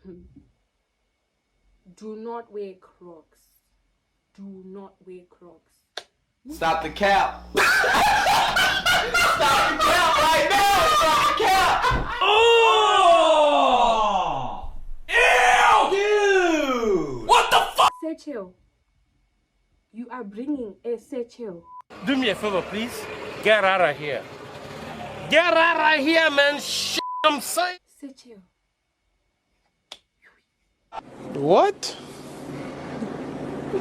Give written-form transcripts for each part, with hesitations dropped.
Do not wear Crocs. Do not wear Crocs. Stop the cap. Stop the cap right now. Stop the cap. Oh! Ew! Dude! What the fuck? Satchel. You are bringing a satchel. Do me a favor, please. Get out of here. Get out of here, man. Shit, I'm saying. Satchel. What?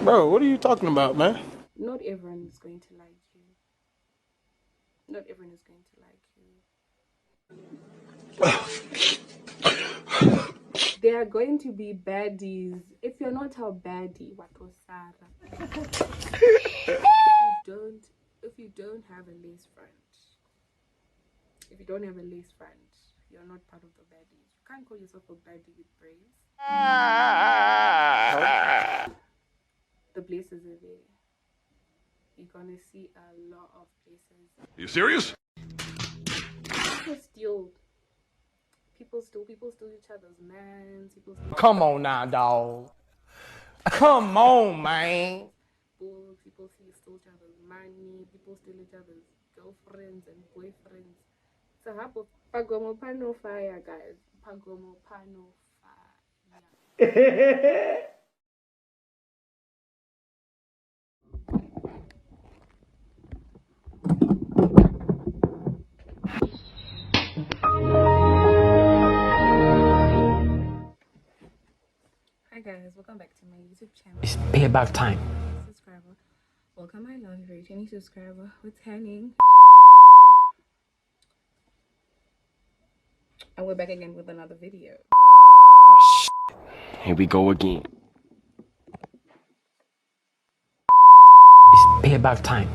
Bro, what are you talking about, man? Not everyone is going to like you. Not everyone is going to like you. There are going to be baddies. If you're not a baddie, what was Sarah? If you don't have a lace front, if you don't have a lace front, you're not part of the baddies. You can't call yourself a baddie with braids. The places are there. You're gonna see a lot of places. Are you serious? People steal each other's mans. Come on now, dog. Come on, man. People steal each other's money. People steal each other's girlfriends and boyfriends. It's a hub of Pagomo Pano fire, guys. Pagomo Pano fire. Hi guys, welcome back to my YouTube channel. It's payback time. Subscriber. Welcome, my love. If you're a returning subscriber, what's happening? And we're back again with another video. Oh, shit. Here we go again. It's payback time.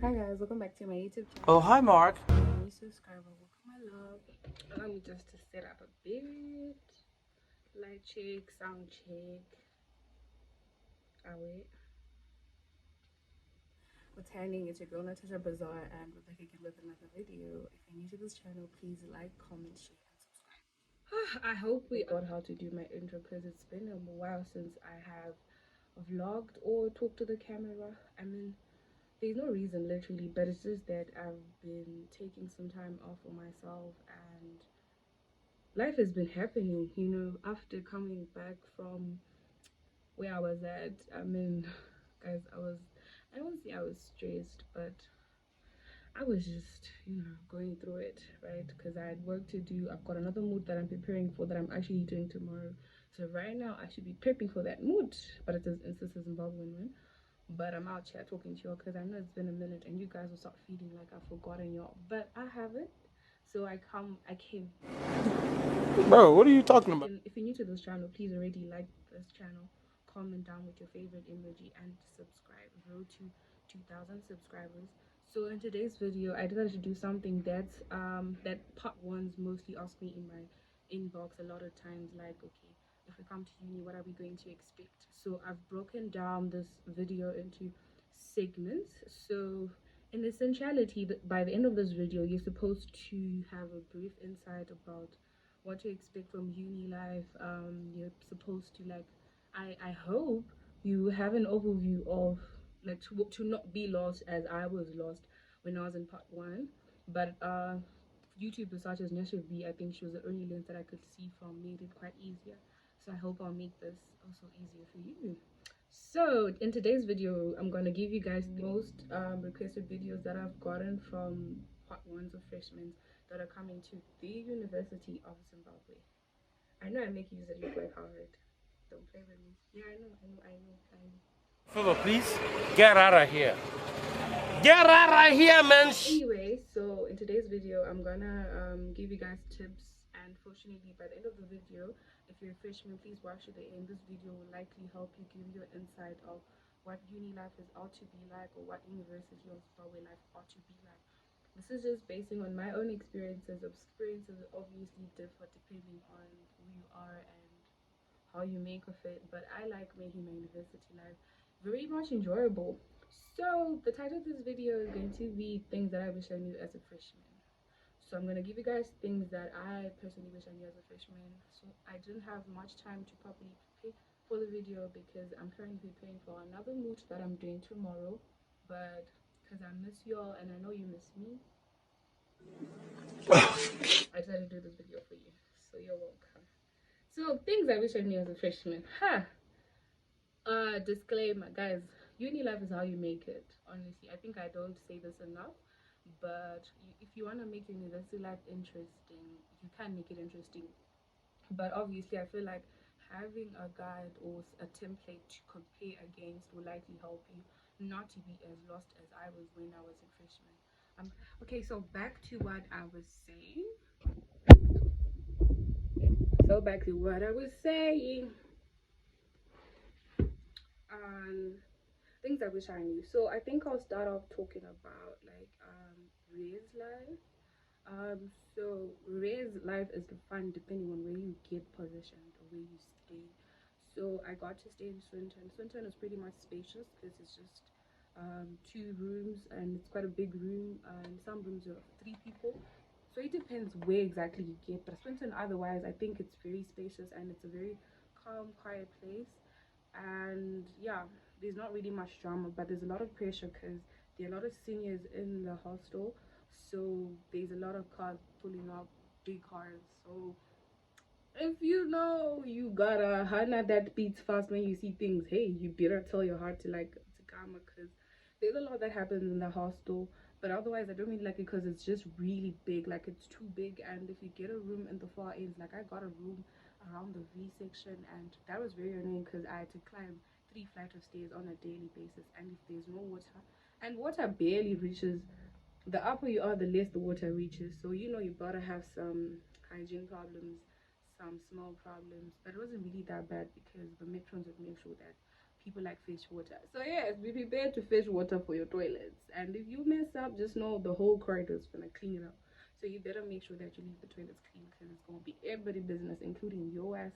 Hi guys, welcome back to my YouTube channel. Oh, hi, Mark. New subscriber, welcome, my love. Allow me just to set up a bit. Light check, sound check. Wait. What's happening? It's your girl Natasha Bazaar, and we're back again with another video. If you're new to this channel, please like, comment, share, and subscribe. I hope we got how to do my intro, because it's been a while since I have vlogged or talked to the camera. I mean, there's no reason literally, but it's just that I've been taking some time off for myself, and life has been happening, you know, after coming back from where I was at. I mean, guys, I won't say I was stressed, but I was just, you know, going through it, right? Because I had work to do. I've got another mood that I'm preparing for that I'm actually doing tomorrow. So right now I should be prepping for that mood, but it's a Zimbabwean one. But I'm out here talking to y'all because I know it's been a minute and you guys will start feeling like I've forgotten y'all, but I haven't. So I came. Bro, what are you talking about? If you're new to this channel, please already like this channel, comment down with your favorite emoji, and subscribe. Road to 2,000 subscribers. So in today's video, I decided to do something that part ones mostly ask me in my inbox a lot of times, like, okay, if we come to uni, what are we going to expect? So I've broken down this video into segments. So in essentiality, by the end of this video, you're supposed to have a brief insight about what to expect from uni life. You're supposed to, like, I hope you have an overview of, like, to not be lost as I was lost when I was in part one. But YouTubers such as Nesha B, I think she was the only lens that I could see from, made it quite easier. So I hope I'll make this also easier for you. So in today's video, I'm going to give you guys the most requested videos that I've gotten from part ones of freshmen that are coming to the University of Zimbabwe. I know I make use of it like hard. Don't play with me. Yeah, I know. Favor, please. Get out of here. Get out of here, man. Anyway, so in today's video, I'm gonna give you guys tips, and fortunately, by the end of the video, if you're a freshman, please watch to the end. This video will likely help you, give you an insight of what uni life is ought to be like, or what University of Zimbabwe life ought to be like. This is just basing on my own experiences. Experiences obviously differ depending on who you are and how you make of it, but I like making my university life very much enjoyable. So the title of this video is going to be things that I wish I knew as a freshman. So I'm gonna give you guys things that I personally wish I knew as a freshman. So I didn't have much time to properly prepare for the video because I'm currently preparing for another moot that I'm doing tomorrow. But because I miss y'all and I know you miss me, I decided to do this video for you. So you're welcome. So things I wish I knew as a freshman. Disclaimer, guys. Uni life is how you make it. Honestly, I think I don't say this enough. But if you want to make university life interesting, you can make it interesting. But obviously, I feel like having a guide or a template to compare against will likely help you not to be as lost as I was when I was a freshman. Okay, so back to what I was saying. So back to what I was saying. Um, things I wish I knew. So I think I'll start off talking about like res life. So res life is defined depending on where you get positioned or where you stay. So I got to stay in Swinton. Swinton is pretty much spacious because it's just 2 rooms and it's quite a big room. And some rooms are 3 people. So it depends where exactly you get. But Swinton, otherwise, I think it's very spacious and it's a very calm, quiet place. And yeah, there's not really much drama, but there's a lot of pressure because there are a lot of seniors in the hostel, so there's a lot of cars pulling up, big cars. So if you know you got a Hana that beats fast when you see things, hey, you better tell your heart to come because there's a lot that happens in the hostel. But otherwise, I don't really like it because it's just really big. Like it's too big, and if you get a room in the far ends, like I got a room around the V section, and that was very annoying because I had to climb 3 flights of stairs on a daily basis, and if there's no water, and water barely reaches, the upper you are, the less the water reaches. So you know you better have some hygiene problems, some small problems, but it wasn't really that bad because the matrons would make sure that people like fish water. So yes, be prepared to fish water for your toilets. And if you mess up, just know the whole corridor is gonna clean it up. So you better make sure that you leave the toilets clean because it's gonna be everybody's business, including your ass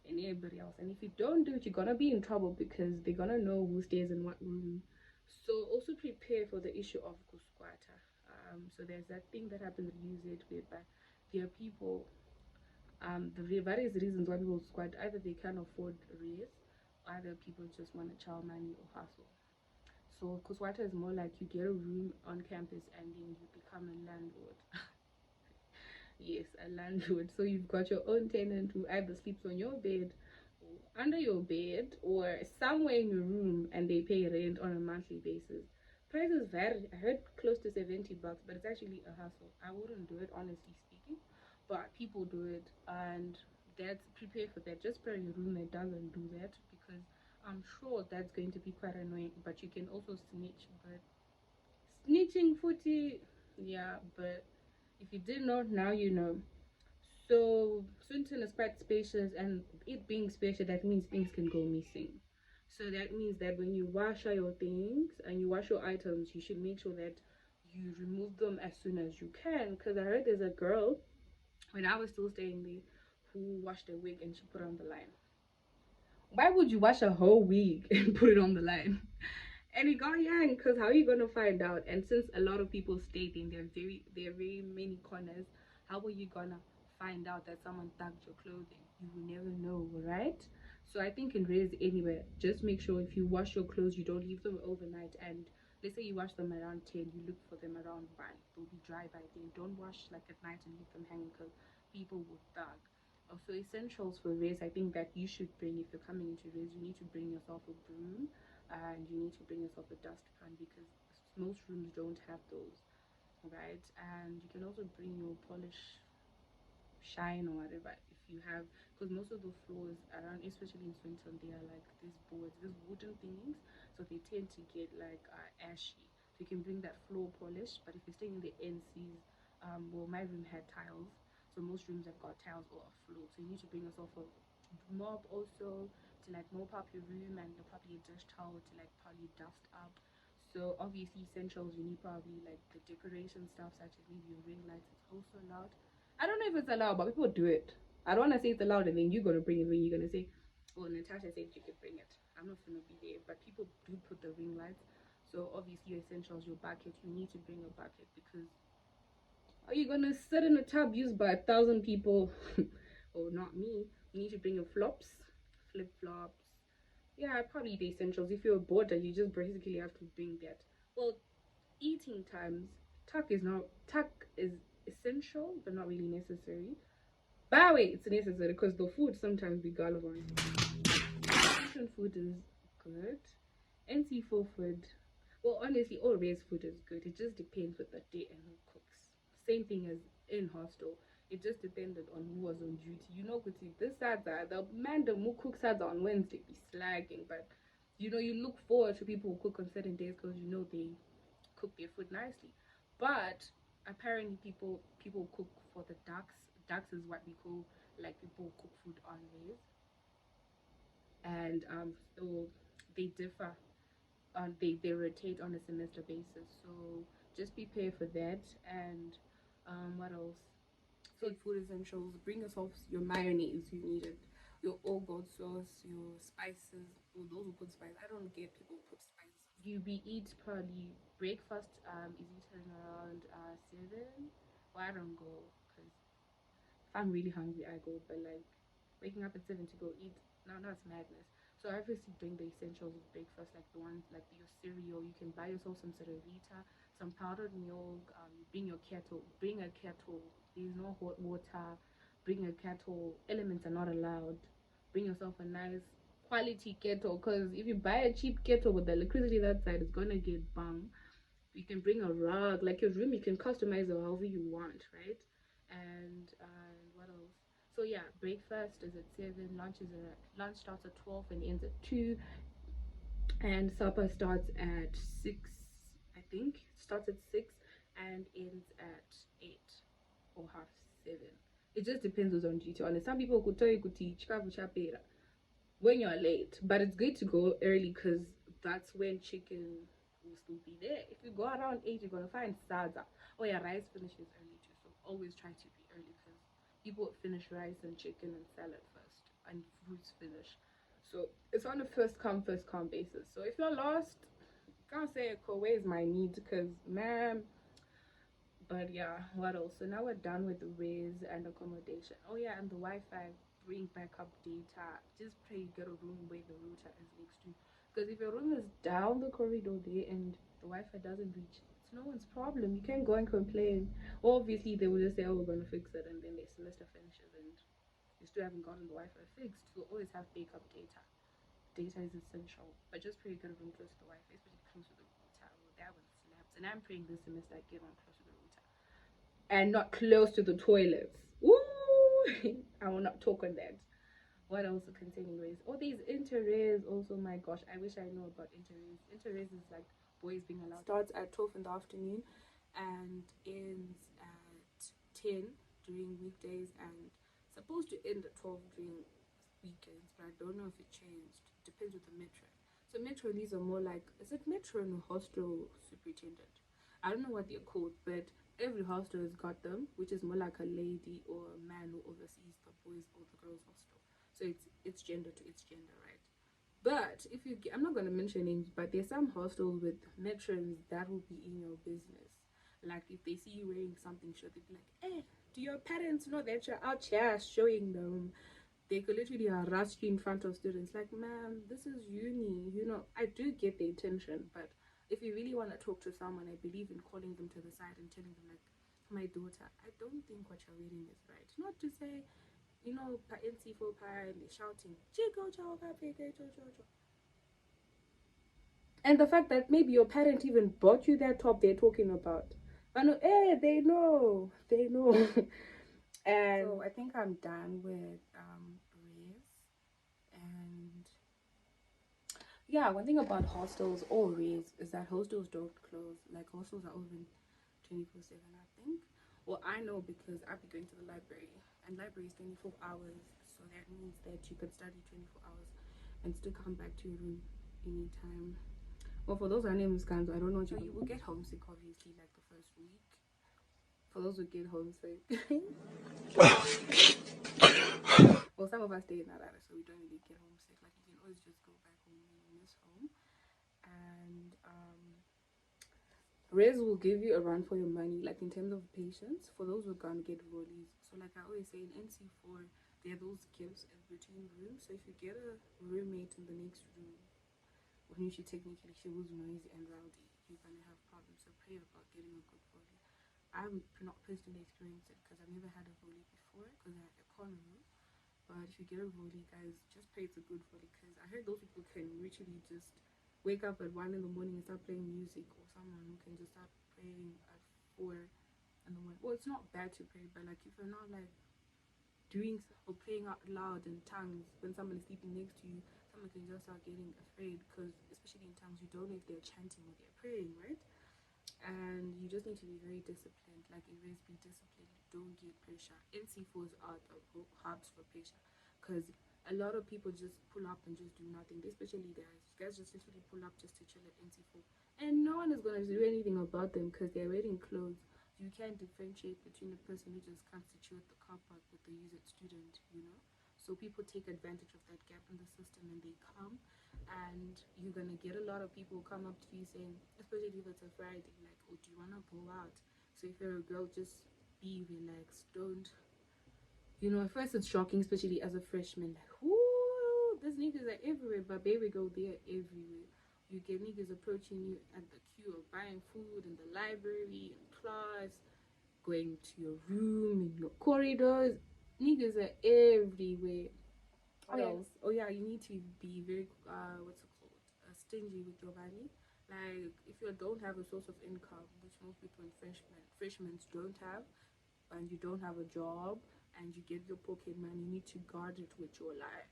and everybody else. And if you don't do it, you're gonna be in trouble because they're gonna know who stays in what room. So also prepare for the issue of kusquata. So there's that thing that happens at UZ whereby there are people, the various reasons why people squat. Either they can't afford raise, either people just want to chow money or hustle. So kusquata is more like you get a room on campus and then you become a landlord. Yes, a landlord. So you've got your own tenant who either sleeps on your bed or under your bed or somewhere in your room and they pay rent on a monthly basis. Prices vary. I heard close to $70, but it's actually a hassle. I wouldn't do it, honestly speaking, but people do it, and that's prepare for that. Just pray your roommate doesn't do that because I'm sure that's going to be quite annoying. But you can also snitch, but snitching footy, yeah, but if you did not, now you know. So Swinton is quite spacious, and it being spacious, that means things can go missing. So that means that when you wash your things and you wash your items, you should make sure that you remove them as soon as you can. Because I heard there's a girl when I was still staying there who washed a wig and she put it on the line. Why would you wash a whole wig and put it on the line? And it got young because how are you gonna find out? And since a lot of people stay in there are very many corners, how are you gonna find out that someone tugged your clothing? You will never know, right? So I think in Res anywhere, just make sure if you wash your clothes, you don't leave them overnight. And let's say you wash them around 10, you look for them around 1. They'll be dry by then. Don't wash like at night and leave them hanging because people will thug. Also, essentials for Res, I think that you should bring if you're coming into Res, you need to bring yourself a broom and you need to bring yourself a dustpan because most rooms don't have those, right? And you can also bring your polish shine or whatever if you have, because most of the floors around, especially in Swinton, they are like these boards, these wooden things, so they tend to get like ashy. So you can bring that floor polish. But if you're staying in the NCs, well, my room had tiles, so most rooms have got tiles or a floor, so you need to bring yourself a mop also to like mop up your room, and probably a dish towel to like probably dust up. So obviously essentials, you need probably like the decoration stuff such as maybe your ring lights. It's also allowed. I don't know if it's allowed, but people do it. I don't want to say it's allowed and then you're gonna bring it when you're gonna say, "Oh, Natasha said you could bring it." I'm not gonna be there, but people do put the ring lights. So obviously your essentials, your bucket. You need to bring a bucket because Are you gonna sit in a tub used by 1,000 people? Oh, not me. You need to bring your flops, flip flops. Yeah, probably the essentials. If you're a boarder, you just basically have to bring that. Well, eating times, tuck is essential, but not really necessary. By the way, it's necessary because the food sometimes be gullible. Asian food is good. NC4 food, well, honestly, all race food is good. It just depends with the day and who cooks. Same thing as in hostel. It just depended on who was on duty. You know, Kuti, this side, the man the who cooks had on Wednesday be slagging, but you know, you look forward to people who cook on certain days because you know they cook their food nicely. But apparently, people cook for the ducks. Ducks is what we call like people cook food on days, and so they differ on they rotate on a semester basis. So just prepare for that. And what else? So food essentials. Bring yourself your mayonnaise. You need it. Your all gold sauce. Your spices. Oh, those who put spice. I don't get people who put spice. You be eat probably breakfast. Is eaten around 7. Well, I don't go because if I'm really hungry, I go. But like waking up at 7 to go eat, no, that's madness. So I obviously bring the essentials of breakfast, like the ones like your cereal. You can buy yourself some Cerevita, some powdered milk. Bring your kettle. Bring a kettle. There's no hot water. Bring a kettle. Elements are not allowed. Bring yourself a nice quality kettle, because if you buy a cheap kettle with the electricity that side, it's gonna get bung. You can bring a rug, like your room you can customize it however you want, right? And what else? So yeah, breakfast is at 7, lunch starts at 12 and ends at 2, and supper starts at 6. I think starts at 6 and ends at 8 or half 7. It just depends who's on duty. Honest, some people could tell you could teach when you're late, but it's good to go early because that's when chicken will still be there. If you go around 8, you're gonna find sada. Oh yeah, rice finishes early too, so always try to be early because people finish rice and chicken and salad first, and fruits finish. So it's on a first come basis. So if you're lost, can't say, where's my meat? Because man, but yeah, what else? So now we're done with the raise and accommodation. Oh yeah, and the Wi-Fi. Bring backup data. Just pray you get a room where the router is next to. Because if your room is down the corridor there and the Wi-Fi doesn't reach, it's no one's problem. You can't go and complain. Or obviously they will just say, "Oh, we're gonna fix it," and then their semester finishes and you still haven't gotten the Wi-Fi fixed. So always have backup data. Data is essential. But just pray you get a room close to the Wi-Fi, especially close to the router. Well, that one slaps. And I'm praying this semester I get on close to the router and not close to the toilets. Ooh, I will not talk on that. What else are containing race? Oh, these Iinteres also. My gosh, I wish I knew about Iinteres. Iinteres is like boys being allowed. Starts at 12 in the afternoon and ends at 10 during weekdays, and supposed to end at 12 during weekends, but I don't know if it changed. Depends with the metro. So metro, these are more like, is it metro and hostel superintendent? I don't know what they're called, but every hostel has got them, which is more like a lady or a man who oversees the boys or the girls hostel. So it's gender to its gender, right? But if you, I'm not gonna mention names, but there's some hostels with matrons that will be in your business. Like if they see you wearing something short, they'll be like, "Hey, do your parents know that you're out here showing them?" They could literally harass you in front of students. Like, "Man, this is uni. You know, I do get the intention, but if you really want to talk to someone, I believe in calling them to the side and telling them, like, my daughter, I don't think what you're reading is right. Not to say, you know, NC4 and they're shouting, and the fact that maybe your parent even bought you that top they're talking about. I know, they know. And so I think I'm done with Riz. And yeah, one thing about hostels or Riz is that hostels don't close. Like hostels are open 24/7, I think. Well, I know because I'll be going to the library, and library is 24 hours, so that means that you could study 24 hours and still come back to your room anytime. Well, for those who are names scans, I don't know what you will get homesick, obviously, like the first week. For those who get homesick. Well, some of us stay in Narara, so we don't really get homesick. Like, you can always just go back home when you miss home. And Res will give you a run for your money, like in terms of patience, for those who can't get rollies. So, like I always say, in NC4, there are those gaps in between rooms. So, if you get a roommate in the next room, when she technically she was noisy and rowdy, you're gonna have problems. So, pray about getting a good rollie. I'm not personally experienced it because I've never had a rollie before because I had a corner room. But if you get a rollie, guys, just pray it's a good rollie because I heard those people can literally just wake up at 1 in the morning and start playing music, or someone who can just start praying at 4 in the morning. Well, it's not bad to pray, but like if you're not like doing or praying out loud in tongues when someone is sleeping next to you, someone can just start getting afraid because especially in tongues, you don't know if they're chanting or they're praying, right? And you just need to be very disciplined. Like always, be disciplined. Don't get pressure. NC4s are the hubs for pressure, because a lot of people just pull up and just do nothing. Especially guys. Guys just literally pull up just to chill at NC4, and no one is gonna do anything about them because they're wearing clothes. You can't differentiate between a person who just comes to chill at the car park with the user student, you know. So people take advantage of that gap in the system and they come, and you're gonna get a lot of people come up to you saying, especially if it's a Friday, like, oh, do you wanna go out? So if you're a girl, just be relaxed. Don't, you know, at first it's shocking, especially as a freshman, like, whoo, these niggas are everywhere, but baby girl, they're everywhere. You get niggas approaching you at the queue of buying food in the library, in class, going to your room, in your corridors. Niggas are everywhere. What else? Oh yeah, you need to be very what's it called? Stingy with your money. Like if you don't have a source of income, which most people in freshmen don't have, and you don't have a job, and you get your pocket money, you need to guard it with your life,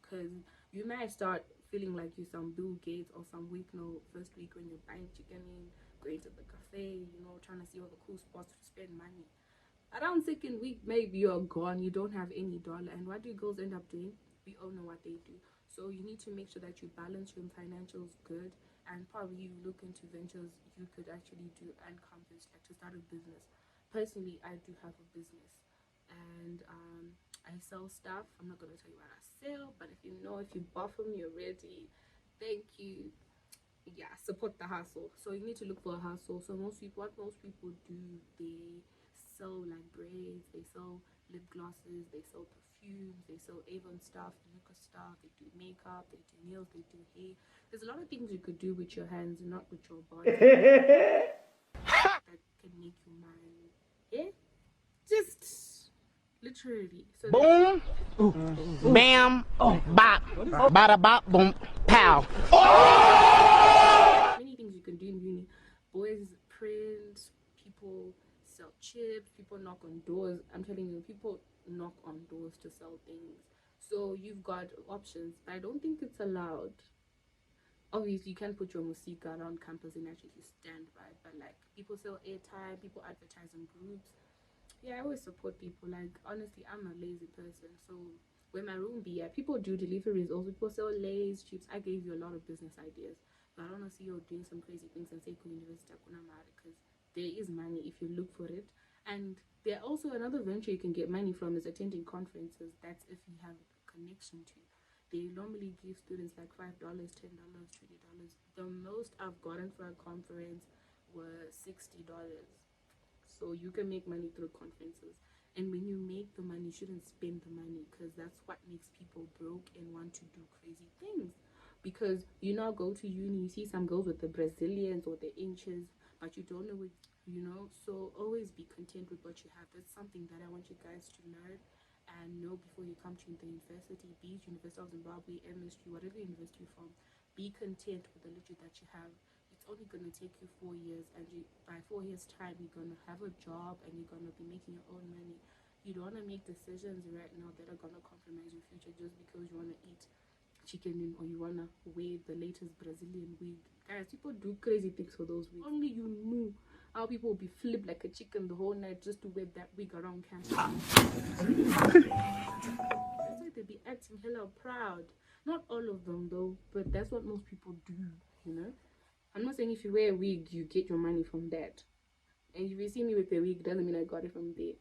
because you might start feeling like you're some Bill Gates or some week. No, first week when you're buying chicken in, going to the cafe, you know, trying to see all the cool spots to spend money. Around second week, maybe you're gone, you don't have any dollar. And what do girls end up doing? We all know what they do. So you need to make sure that you balance your financials good, and probably you look into ventures you could actually do and compass, like to start a business. Personally, I do have a business, and I sell stuff. I'm not gonna tell you what I sell, but if you know, if you buy from me already, thank you. Yeah, support the hustle. So you need to look for a hustle. So what most people do, they sell like braids, they sell lip glosses, they sell perfumes, they sell Avon stuff, Luca stuff, they do makeup, they do nails, they do hair. There's a lot of things you could do with your hands, not with your body, that can make you mine. Yeah, just literally. So Boom, bam, bop, bada bop, boom, pow. many things you can do in uni. Boys print, people sell chips, people knock on doors. I'm telling you, people knock on doors to sell things. So you've got options, but I don't think it's allowed. Obviously, you can't put your music around campus and actually stand by, but like people sell airtime, people advertise in groups. Yeah, I always support people. Like honestly, I'm a lazy person, so when my room be at, people do deliveries. Also, people sell lays, chips. I gave you a lot of business ideas, but I don't want to see you doing some crazy things and say university because there is money if you look for it. And there also another venture you can get money from is attending conferences. That's if you have a connection to. They normally give students like $5, $10, $20. The most I've gotten for a conference was $60. So you can make money through conferences, and when you make the money, you shouldn't spend the money, because that's what makes people broke and want to do crazy things. Because you now go to uni, you see some girls with the Brazilians or the inches, but you don't know what, you know. So always be content with what you have. That's something that I want you guys to learn and know before you come to the university, be it University of Zimbabwe, MSU, whatever university you're from. Be content with the little that you have. It's only going to take you 4 years, and by 4 years time you're going to have a job and you're going to be making your own money. You don't want to make decisions right now that are going to compromise your future just because you want to eat chicken or you want to wear the latest Brazilian wig. Guys, people do crazy things for those wigs. Only you knew how people will be flipped like a chicken the whole night just to wear that wig around campus. That's why they be acting hella proud. Not all of them though, but that's what most people do, you know. I'm not saying if you wear a wig, you get your money from that. And if you see me with a wig, doesn't mean I got it from there.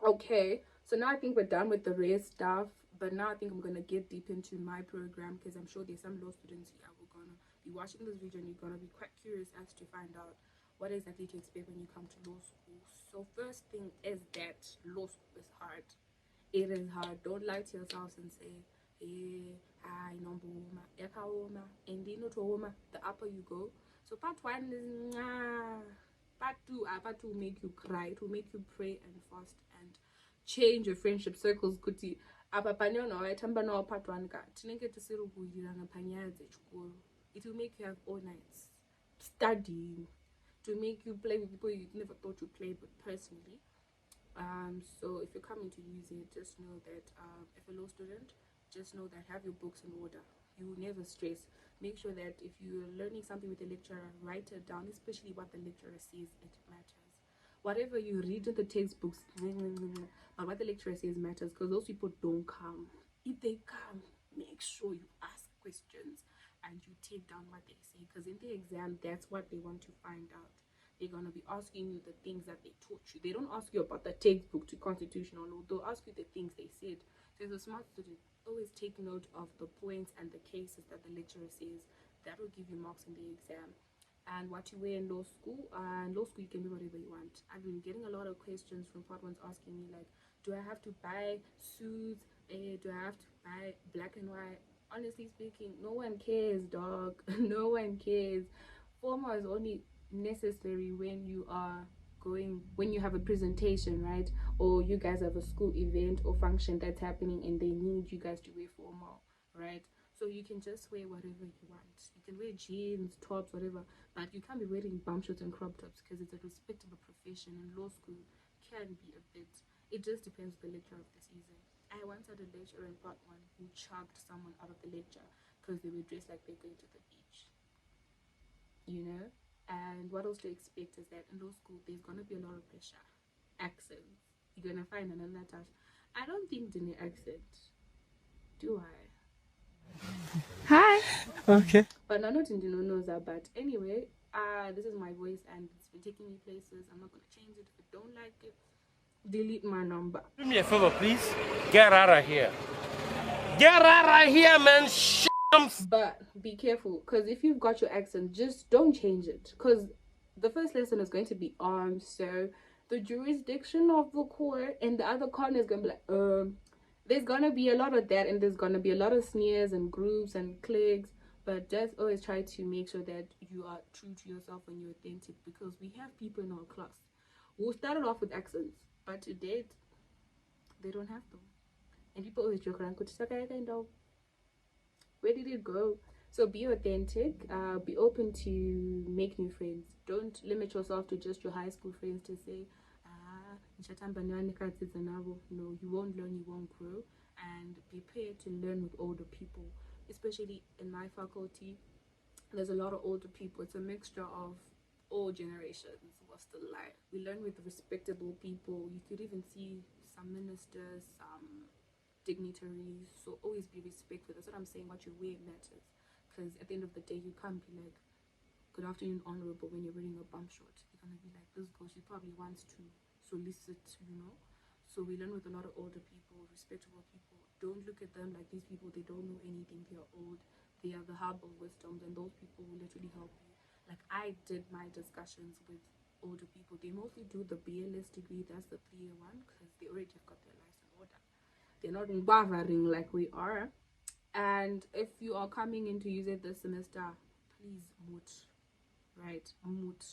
Okay, so now I think we're done with the rare stuff. But now I think I'm going to get deep into my program, because I'm sure there's some law students here who are going to you're watching this video and you're gonna be quite curious as to find out what exactly to expect when you come to law school. So first thing is that law school is hard. It is hard. Don't lie to yourselves and say, I number woman, and the upper you go. So part one is part two will make you cry, it will make you pray and fast and change your friendship circles. Kuti apa panyono waitamba nawo part one ka tinenge tisiri kuwirirana panyaya dzechikoro. It will make you have all nights studying, to make you play with people you never thought you'd play with personally. So if you're coming to use it, just know that if you're a law student, just know that have your books in order. You will never stress. Make sure that if you're learning something with the lecturer, write it down, especially what the lecturer says. It matters. Whatever you read in the textbooks, but what the lecturer says matters, because those people don't come. If they come, make sure you ask questions and you take down what they say, because in the exam, that's what they want to find out. They're going to be asking you the things that they taught you. They don't ask you about the textbook to constitutional law. They'll ask you the things they said. So as a smart student, always take note of the points and the cases that the lecturer says. That will give you marks in the exam. And what you wear in law school, you can do whatever you want. I've been getting a lot of questions from part ones asking me like, do I have to buy suits? Do I have to buy black and white? Honestly speaking, no one cares, dog. No one cares. Formal is only necessary when you have a presentation, right? Or you guys have a school event or function that's happening and they need you guys to wear formal, right? So you can just wear whatever you want. You can wear jeans, tops, whatever, but you can't be wearing bum shorts and crop tops because it's a respectable profession, and law school can be a bit, it just depends on the lecturer of the season. I once had a lecturer in part one who chucked someone out of the lecture because they were dressed like they're going to the beach, you know. And what else to expect is that in law school there's gonna be a lot of pressure. Accents, you're gonna find another touch. I don't think Dini accent, do I? Hi. Okay. But no, not in Dino knows that. But anyway, this is my voice and it's been taking me places. I'm not gonna change it. If you don't like it, delete my number. Do me a favor, please. Get out of here. Get out of here, man. But be careful, because if you've got your accent, just don't change it, because the first lesson is going to be armed, so the jurisdiction of the court and the other corner is going to be like, there's going to be a lot of that, and there's going to be a lot of sneers and groups and cliques. But just always try to make sure that you are true to yourself and you're authentic, because we have people in our class who started off with accents, but to date they don't have them, and people always joke around, where did it go? So be authentic, be open to make new friends. Don't limit yourself to just your high school friends to say, no, you won't learn, you won't grow. And prepare to learn with older people, especially in my faculty. There's a lot of older people. It's a mixture of all generations. What's the lie? We learn with respectable people. You could even see some ministers, some dignitaries. So always be respectful. That's what I'm saying. What you wear matters, because at the end of the day you can't be like, good afternoon honorable, when you're wearing a bum short. You're gonna be like, this girl, she probably wants to solicit, you know. So we learn with a lot of older people, respectable people. Don't look at them like these people, they don't know anything, they are old, they are the herbal wisdoms, and those people will literally help you. Like I did my discussions with older people. They mostly do the BLS degree, that's the 3-year one, because they already have got their life in order. They're not bothering like we are. And if you are coming in to use it this semester, please moot, right? Moot.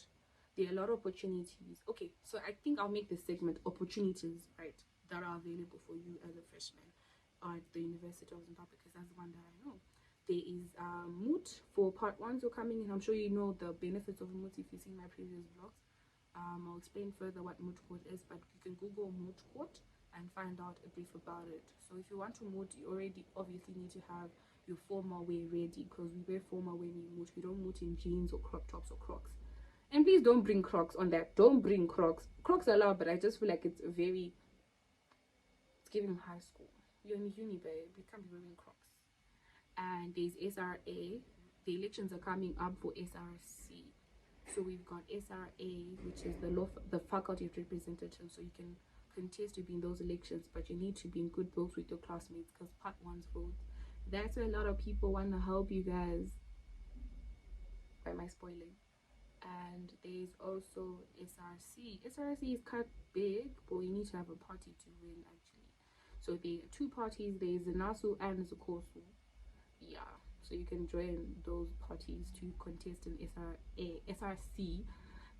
There are a lot of opportunities. Okay, so I think I'll make this segment opportunities, right, that are available for you as a freshman at the University of Zimbabwe, because that's the one that I know. There is moot for part one. So coming in, I'm sure you know the benefits of moot if you've seen my previous vlogs. I'll explain further what moot court is, but you can Google moot court and find out a brief about it. So if you want to moot, you already obviously need to have your formal wear ready, because we wear formal when we moot. We don't moot in jeans or crop tops or Crocs. And please don't bring Crocs on that. Don't bring Crocs. Crocs are allowed, but I just feel like it's giving high school. You're in uni, babe. You can't be wearing Crocs. And there's SRA. The elections are coming up for SRC. So we've got SRA, which is the faculty of representative. So you can contest to be in those elections, but you need to be in good books with your classmates, because part one's vote. That's where a lot of people want to help you guys. by my spoiling. And there's also SRC. SRC is cut big, but you need to have a party to win actually. So there are two parties. There's a Nasu and a Kosu. Yeah, so you can join those parties to contest in SRC.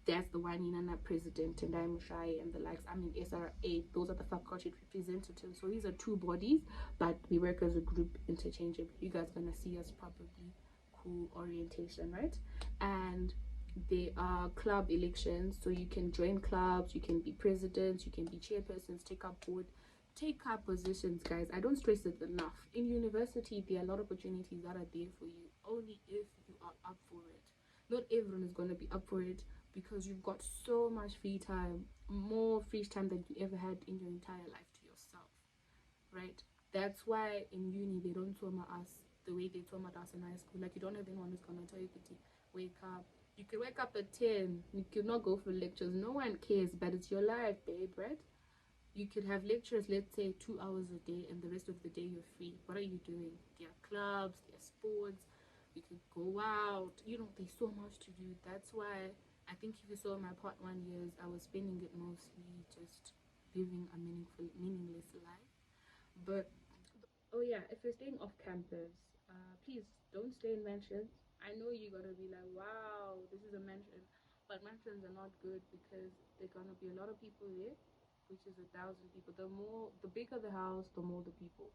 That's the one Inana president and I'm shy and the likes. I mean SRA, those are the faculty representatives. So these are two bodies, but we work as a group interchangeably. You guys gonna see us probably cool orientation, right? And there are club elections, so you can join clubs, you can be presidents, you can be chairpersons, take up positions, guys. I don't stress it enough. In university, there are a lot of opportunities that are there for you only if you are up for it. Not everyone is going to be up for it because you've got so much free time, more free time than you ever had in your entire life to yourself, right? That's why in uni they don't trauma us the way they trauma us in high school. Like, you don't have anyone who's going to tell you to wake up. You can wake up at 10, you could not go for lectures, no one cares, but it's your life, babe, right? You could have lectures, let's say 2 hours a day, and the rest of the day you're free. What are you doing? There are clubs, there are sports, you could go out, you know, there's so much to do. That's why I think if you saw my part 1 years, I was spending it mostly just living a meaningless life. But oh yeah, if you're staying off campus, please don't stay in mansions. I know you're gonna be like, wow, this is a mansion, but mansions are not good because there are gonna be a lot of people there, which is 1,000 people. The bigger the house, the more the people.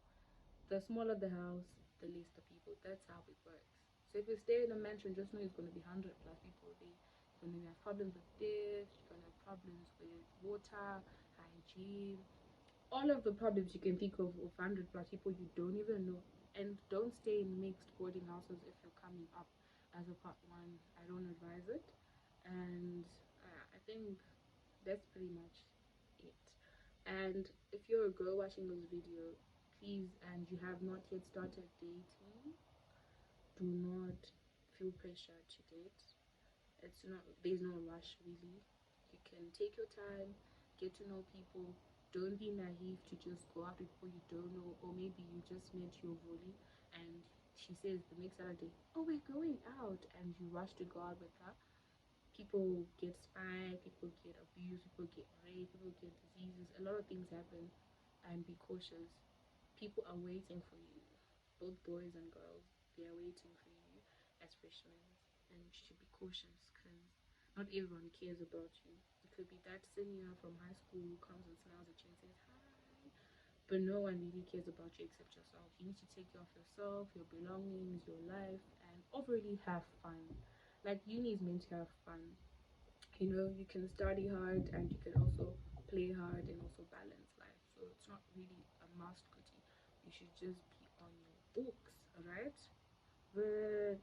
The smaller the house, the less the people. That's how it works. So if you stay in a mansion, just know it's gonna be 100+ people there. You're gonna have problems with theft. You're gonna have problems with water, hygiene, all of the problems you can think of 100+ people you don't even know. And don't stay in mixed boarding houses if you're coming up as a part 1. I don't advise it. And I think that's pretty much it. And if you're a girl watching this video, please, and you have not yet started dating, do not feel pressure to date. It's not, there's no rush really. You can take your time, get to know people. Don't be naive to just go out with people you don't know, or maybe you just met your volley and she says the next Saturday, oh, we're going out, and you rush to go out with her. People get spied, people get abused, people get raped, people get diseases, a lot of things happen. And be cautious. People are waiting for you, both boys and girls. They are waiting for you as freshmen, and you should be cautious because not everyone cares about you. It could be that senior from high school who comes and smiles at you and says hi, but no one really cares about you except yourself. You need to take care of yourself, your belongings, your life, and overly have fun. Like, uni is meant to have fun. You know, you can study hard and you can also play hard and also balance life. So it's not really a must goodie. You should just be on your books, alright? But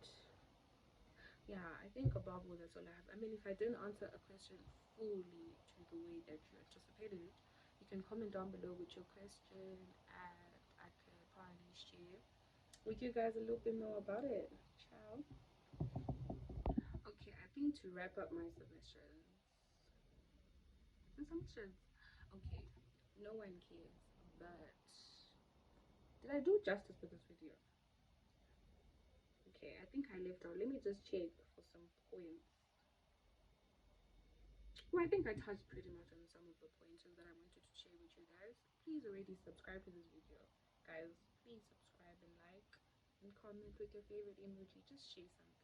yeah, I think above all that's all I have. I mean, if I didn't answer a question fully to the way that you anticipated it, you can comment down below with your question and I could probably share with you guys a little bit more about it. Ciao. Okay, I think to wrap up my submissions. Okay, no one cares, but did I do justice with this video? Okay, I think I left out. Let me just check for some points. Well, I think I touched pretty much on some of the pointers that I wanted to share with you guys. Please already subscribe to this video. Guys, please subscribe and like and comment with your favorite emoji. Just share something.